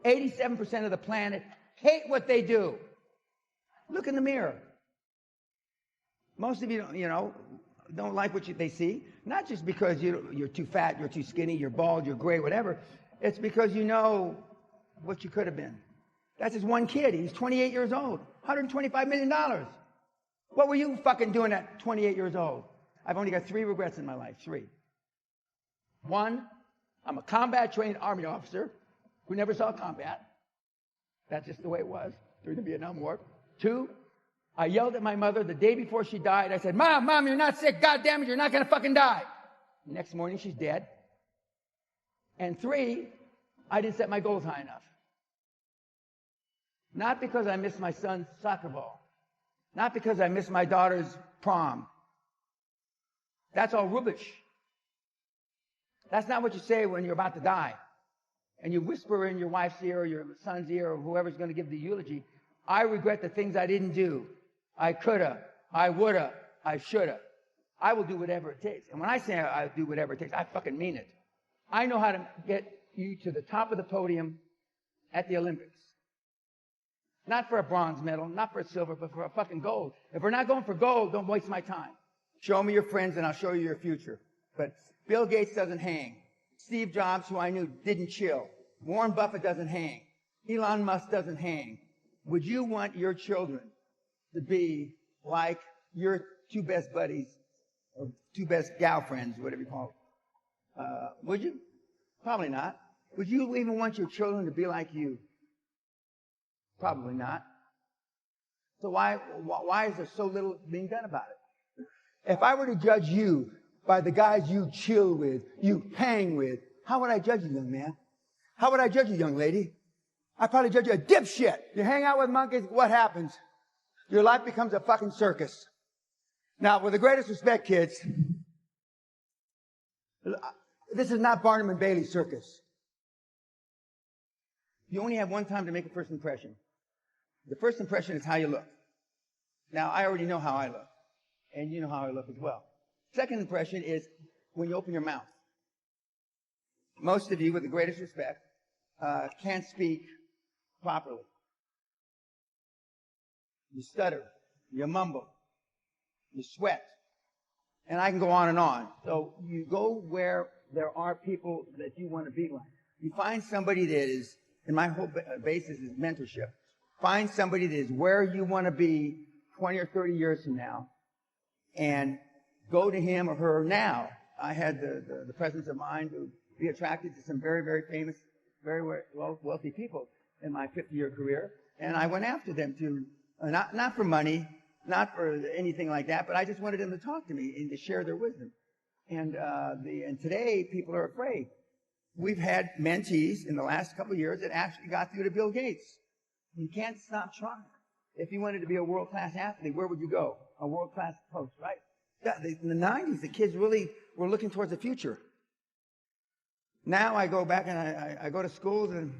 87% of the planet hate what they do. Look in the mirror. Most of you, don't like what they see. Not just because you're too fat, you're too skinny, you're bald, you're gray, whatever. It's because you know what you could have been. That's his one kid. He's 28 years old. $125 million. What were you fucking doing at 28 years old? I've only got 3 regrets in my life. 3. 1, I'm a combat-trained Army officer who never saw combat. That's just the way it was during the Vietnam War. 2, I yelled at my mother the day before she died. I said, Mom, you're not sick. God damn it, you're not going to fucking die. The next morning, she's dead. And 3, I didn't set my goals high enough. Not because I missed my son's soccer ball. Not because I missed my daughter's prom. That's all rubbish. That's not what you say when you're about to die. And you whisper in your wife's ear or your son's ear or whoever's going to give the eulogy, I regret the things I didn't do. I coulda, I woulda, I shoulda. I will do whatever it takes. And when I say I'll do whatever it takes, I fucking mean it. I know how to get you to the top of the podium at the Olympics. Not for a bronze medal, not for a silver, but for a fucking gold. If we're not going for gold, don't waste my time. Show me your friends and I'll show you your future. But Bill Gates doesn't hang. Steve Jobs, who I knew, didn't chill. Warren Buffett doesn't hang. Elon Musk doesn't hang. Would you want your children to be like your 2 best buddies or 2 best gal friends, whatever you call it? Would you? Probably not. Would you even want your children to be like you? Probably not. So why is there so little being done about it? If I were to judge you by the guys you chill with, you hang with, how would I judge you, young man? How would I judge you, young lady? I'd probably judge you a dipshit. You hang out with monkeys, what happens? Your life becomes a fucking circus. Now, with the greatest respect, kids, this is not Barnum and Bailey circus. You only have one time to make a first impression. The first impression is how you look. Now, I already know how I look, and you know how I look as well. Second impression is when you open your mouth. Most of you, with the greatest respect, can't speak properly. You stutter, you mumble, you sweat, and I can go on and on. So you go where there are people that you want to be like. You find somebody that is, and my whole basis is mentorship. Find somebody that is where you want to be 20 or 30 years from now, and go to him or her now. I had the presence of mind to be attracted to some very, very famous, very wealthy people in my 50-year career, and I went after them to, not for money, not for anything like that, but I just wanted them to talk to me and to share their wisdom. And today, people are afraid. We've had mentees in the last couple of years that actually got through to Bill Gates. You can't stop trying. If you wanted to be a world-class athlete, where would you go? A world-class coach, right? In the 90s, the kids really were looking towards the future. Now I go back and I go to schools, and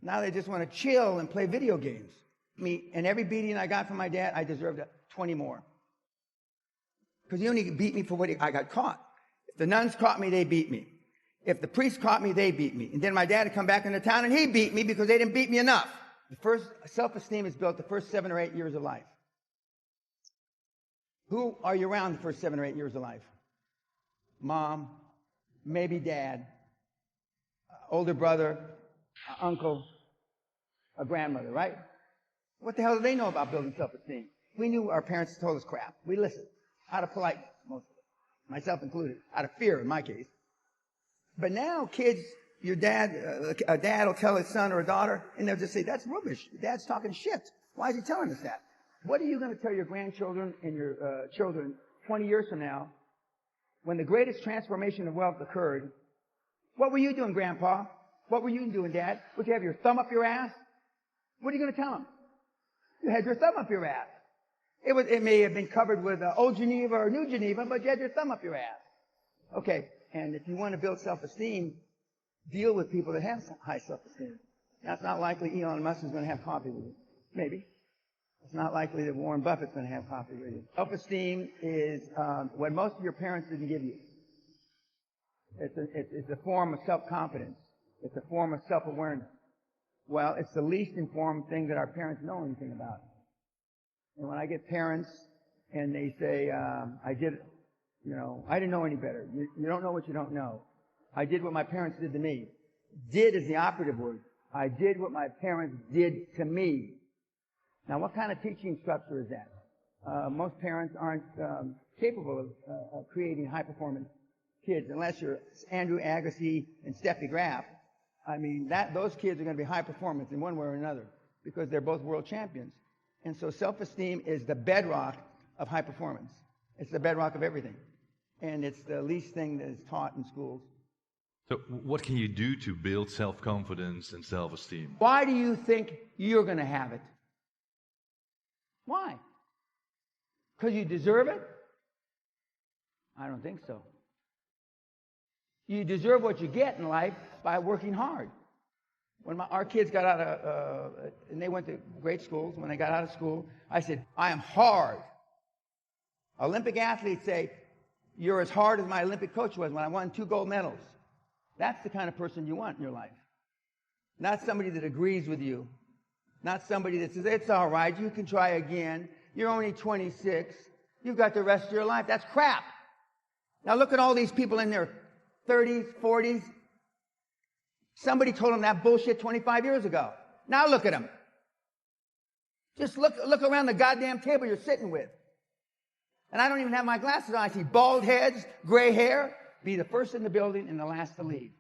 now they just want to chill and play video games. And every beating I got from my dad, I deserved 20 more. Because he only beat me for what I got caught. If the nuns caught me, they beat me. If the priests caught me, they beat me. And then my dad would come back into town and he beat me because they didn't beat me enough. The first self-esteem is built the first 7 or 8 years of life. Who are you around the first 7 or 8 years of life? Mom, maybe dad, older brother, uncle, a grandmother, right? What the hell do they know about building self-esteem? We knew our parents told us crap. We listened. Out of politeness, most of it. Myself included. Out of fear, in my case. But now, kids, a dad will tell his son or a daughter, and they'll just say, that's rubbish. Dad's talking shit. Why is he telling us that? What are you going to tell your grandchildren and your children 20 years from now when the greatest transformation of wealth occurred? What were you doing, Grandpa? What were you doing, Dad? Would you have your thumb up your ass? What are you going to tell them? You had your thumb up your ass. It may have been covered with Old Geneva or New Geneva, but you had your thumb up your ass. Okay, and if you want to build self-esteem, deal with people that have high self-esteem. Now, it's not likely Elon Musk is going to have coffee with you. Maybe. It's not likely that Warren Buffett's going to have coffee with you. Self-esteem is what most of your parents didn't give you. It's a form of self-confidence. It's a form of self-awareness. Well, it's the least informed thing that our parents know anything about. And when I get parents and they say, I didn't know any better. You don't know what you don't know. I did what my parents did to me. Did is the operative word. I did what my parents did to me. Now, what kind of teaching structure is that? Most parents aren't capable of creating high-performance kids unless you're Andrew Agassi and Steffi Graf. I mean, those kids are going to be high performance in one way or another because they're both world champions. And so self-esteem is the bedrock of high performance. It's the bedrock of everything. And it's the least thing that is taught in schools. So what can you do to build self-confidence and self-esteem? Why do you think you're going to have it? Why? Because you deserve it? I don't think so. You deserve what you get in life by working hard. When our kids got out of, and they went to great schools, when they got out of school, I said, I am hard. Olympic athletes say, you're as hard as my Olympic coach was when I won 2 gold medals. That's the kind of person you want in your life. Not somebody that agrees with you. Not somebody that says, it's all right, you can try again. You're only 26. You've got the rest of your life. That's crap. Now look at all these people in their 30s, 40s. Somebody told them that bullshit 25 years ago. Now look at them. Just look around the goddamn table you're sitting with. And I don't even have my glasses on. I see bald heads, gray hair. Be the first in the building and the last to leave.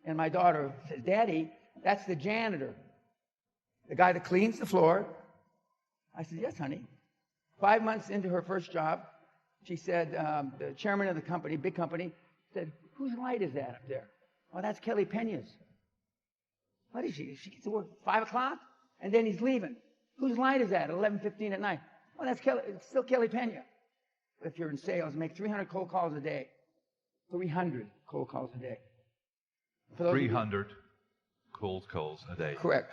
And my daughter says, Daddy, that's the janitor. The guy that cleans the floor. I said, yes, honey. 5 months into her first job, she said, the chairman of the company, big company, said, whose light is that up there? Well, that's Kelly Pena's. What is she? She gets to work at 5 o'clock, and then he's leaving. Whose light is that at 11:15 at night? Well, that's Kelly. It's still Kelly Pena. If you're in sales, make 300 cold calls a day. 300 cold calls a day. 300 cold calls a day. Correct.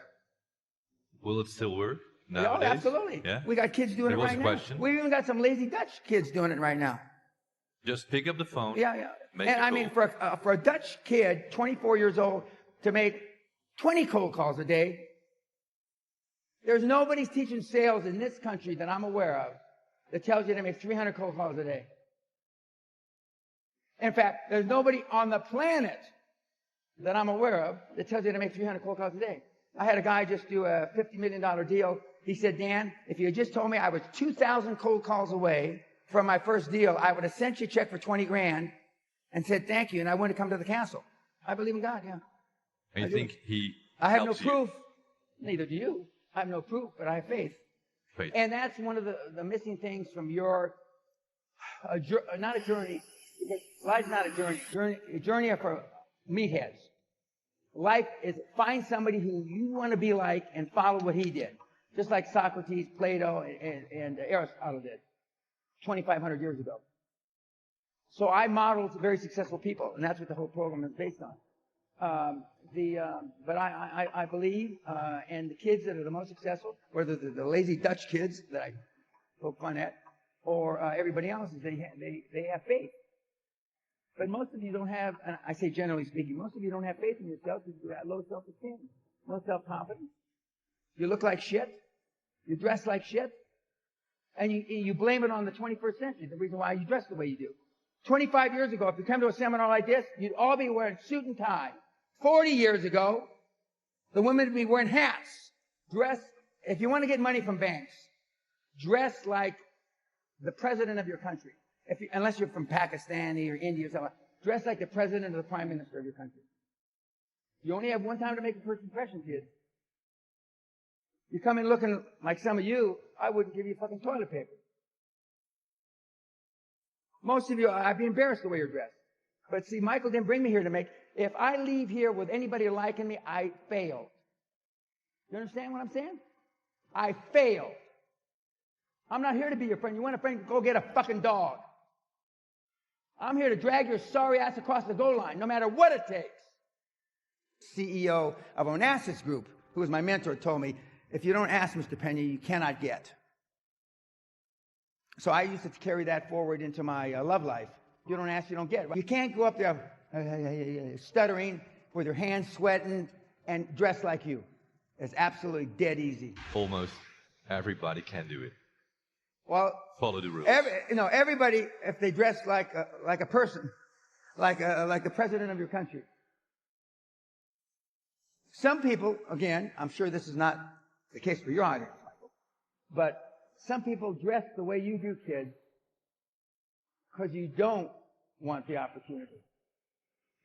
Will it still work Oh, nowadays? absolutely. Yeah? We got kids doing There it was right a now. question. We've even got some lazy Dutch kids doing it right now. Just pick up the phone. Yeah. Make And a I mean, call. for a Dutch kid, 24 years old, to make 20 cold calls a day, there's nobody teaching sales in this country that I'm aware of that tells you to make 300 cold calls a day. In fact, there's nobody on the planet that I'm aware of that tells you to make 300 cold calls a day. I had a guy just do a $50 million deal. He said, Dan, if you had just told me I was 2,000 cold calls away from my first deal, I would have sent you a check for 20 grand and said thank you, and I wouldn't have come to the castle. I believe in God, yeah. And you think he I have no helps you? proof. Neither do you. I have no proof, but I have faith. Faith. And that's one of the missing things from your, not a journey. Life's not a journey. A journey are for meatheads. Life is find somebody who you want to be like and follow what he did. Just like Socrates, Plato, and Aristotle did 2,500 years ago. So I modeled very successful people, and that's what the whole program is based on. But I believe, and the kids that are the most successful, whether they're the lazy Dutch kids that I poke fun at, or everybody else, is they have faith. But most of you don't have, and I say generally speaking, most of you don't have faith in yourself because you have low self-esteem, low self-confidence. You look like shit. You dress like shit. And you blame it on the 21st century, the reason why you dress the way you do. 25 years ago, if you come to a seminar like this, you'd all be wearing suit and tie. 40 years ago, the women would be wearing hats. Dress, if you want to get money from banks, dress like the president of your country. Unless you're from Pakistan or India or something, dress like the president or the prime minister of your country. You only have one time to make a first impression, kids. You come in looking like some of you, I wouldn't give you fucking toilet paper. Most of you, I'd be embarrassed the way you're dressed. But see, Michael didn't bring me here to make, if I leave here with anybody liking me, I failed. You understand what I'm saying? I failed. I'm not here to be your friend. You want a friend, go get a fucking dog. I'm here to drag your sorry ass across the goal line, no matter what it takes. CEO of Onassis Group, who was my mentor, told me, if you don't ask, Mr. Pena, you cannot get. So I used to carry that forward into my love life. You don't ask, you don't get. You can't go up there stuttering with your hands sweating and dress like you. It's absolutely dead easy. Almost everybody can do it. Well, Follow the rules. everybody, if they dress like a person, like the president of your country. Some people, again, I'm sure this is not the case for your audience, Michael, but some people dress the way you do, kids, because you don't want the opportunity.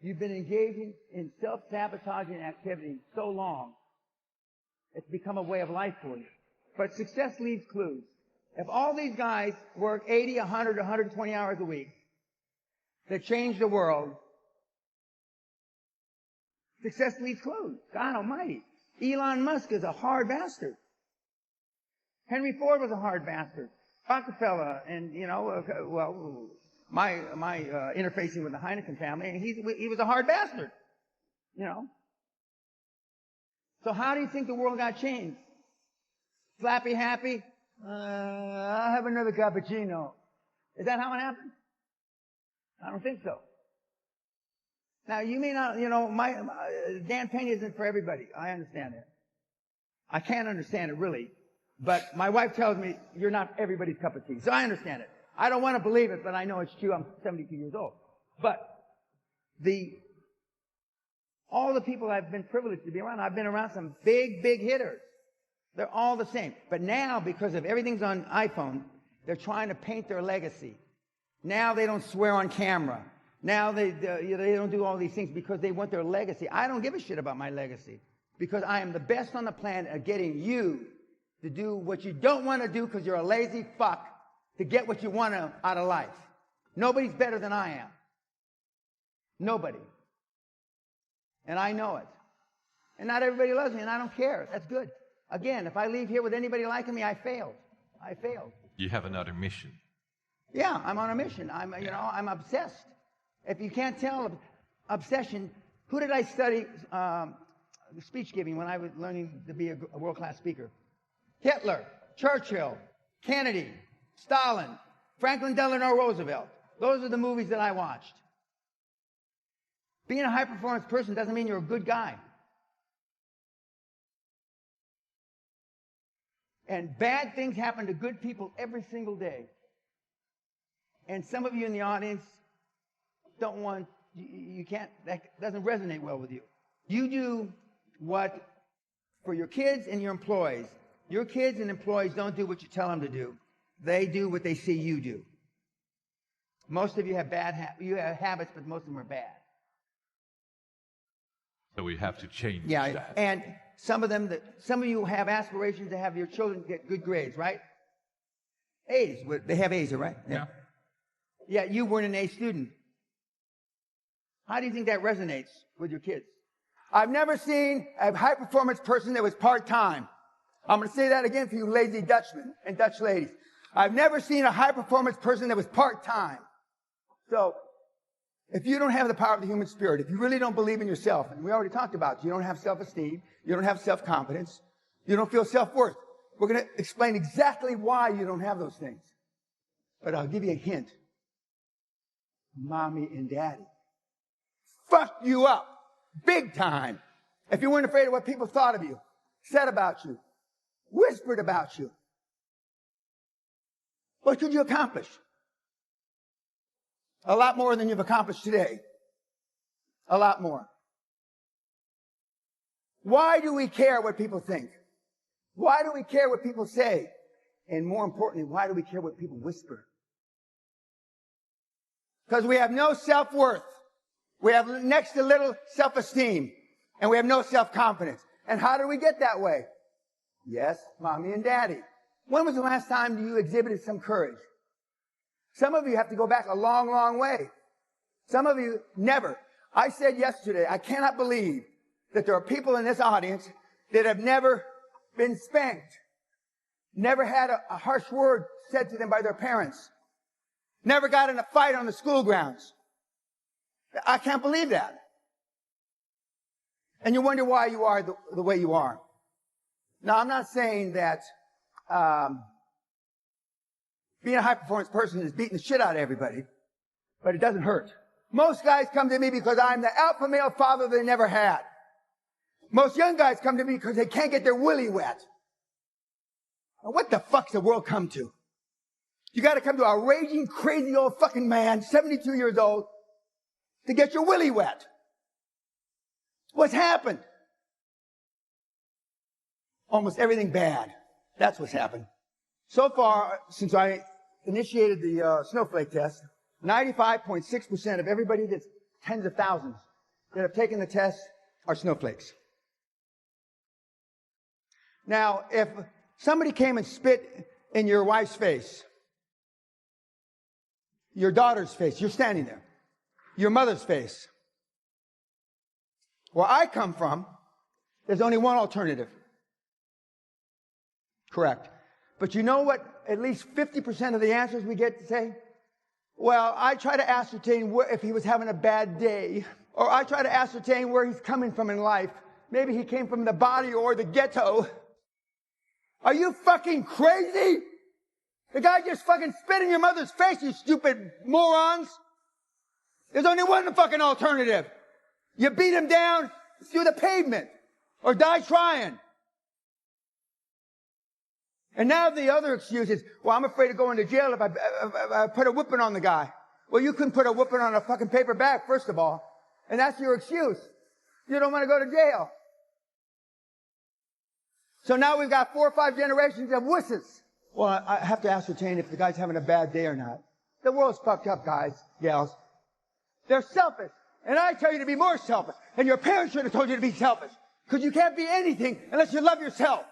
You've been engaging in self-sabotaging activity so long, it's become a way of life for you. But success leaves clues. If all these guys work 80, 100, 120 hours a week that change the world, success leaves clues. God almighty. Elon Musk is a hard bastard. Henry Ford was a hard bastard. Rockefeller, and my interfacing with the Heineken family, and he was a hard bastard. So how do you think the world got changed? Flappy happy? I'll have another cappuccino. Is that how it happened? I don't think so. Now, you may not, Dan Pena isn't for everybody. I understand that. I can't understand it really. But my wife tells me you're not everybody's cup of tea. So I understand it. I don't want to believe it, but I know it's true. I'm 72 years old. But all the people I've been privileged to be around, I've been around some big, big hitters. They're all the same. But now, because of everything's on iPhone, they're trying to paint their legacy. Now they don't swear on camera. Now they don't do all these things because they want their legacy. I don't give a shit about my legacy because I am the best on the planet at getting you to do what you don't want to do because you're a lazy fuck to get what you want out of life. Nobody's better than I am. Nobody. And I know it. And not everybody loves me, and I don't care. That's good. Again, if I leave here with anybody liking me, I failed. I failed. You have another mission. Yeah, I'm on a mission. I'm obsessed. If you can't tell obsession, who did I study speech giving when I was learning to be a world-class speaker? Hitler, Churchill, Kennedy, Stalin, Franklin Delano Roosevelt. Those are the movies that I watched. Being a high-performance person doesn't mean you're a good guy. And bad things happen to good people every single day. And some of you in the audience don't want, you can't, that doesn't resonate well with you. You do what, for your kids and your employees. Your kids and employees don't do what you tell them to do. They do what they see you do. Most of you have you have habits, but most of them are bad. So we have to change that. And some of you have aspirations to have your children get good grades, right? A's. They have A's, right? Yeah. Yeah, you weren't an A student. How do you think that resonates with your kids? I've never seen a high-performance person that was part-time. I'm going to say that again for you lazy Dutchmen and Dutch ladies. I've never seen a high-performance person that was part-time. So, if you don't have the power of the human spirit, if you really don't believe in yourself, and we already talked about it, you don't have self-esteem, you don't have self-confidence, you don't feel self-worth. We're going to explain exactly why you don't have those things. But I'll give you a hint. Mommy and daddy fucked you up big time. If you weren't afraid of what people thought of you, said about you, whispered about you, what could you accomplish? A lot more than you've accomplished today. A lot more. Why do we care what people think? Why do we care what people say? And more importantly, why do we care what people whisper? Because we have no self-worth. We have next to little self-esteem. And we have no self-confidence. And how do we get that way? Yes, mommy and daddy. When was the last time you exhibited some courage? Some of you have to go back a long, long way. Some of you never. I said yesterday, I cannot believe that there are people in this audience that have never been spanked, never had a harsh word said to them by their parents, never got in a fight on the school grounds. I can't believe that. And you wonder why you are the way you are. Now, I'm not saying that being a high-performance person is beating the shit out of everybody, but it doesn't hurt. Most guys come to me because I'm the alpha male father they never had. Most young guys come to me because they can't get their willy wet. Now, what the fuck's the world come to? You got to come to a raging, crazy old fucking man, 72 years old, to get your willy wet. What's happened? Almost everything bad. That's what's happened. So far, since I initiated the snowflake test, 95.6% of everybody that's tens of thousands that have taken the test are snowflakes. Now, if somebody came and spit in your wife's face, your daughter's face, you're standing there, your mother's face, where I come from, there's only one alternative. Correct. But you know what at least 50% of the answers we get to say? Well, I try to ascertain if he was having a bad day, or I try to ascertain where he's coming from in life. Maybe he came from the body or the ghetto. Are you fucking crazy? The guy just fucking spit in your mother's face, you stupid morons. There's only one fucking alternative. You beat him down through the pavement, or die trying. And now the other excuse is, well, I'm afraid of going to jail if I put a whipping on the guy. Well, you couldn't put a whipping on a fucking paper bag, first of all. And that's your excuse. You don't want to go to jail. So now we've got 4 or 5 generations of wusses. Well, I have to ascertain if the guy's having a bad day or not. The world's fucked up, guys, gals. They're selfish. And I tell you to be more selfish. And your parents should have told you to be selfish. Because you can't be anything unless you love yourself.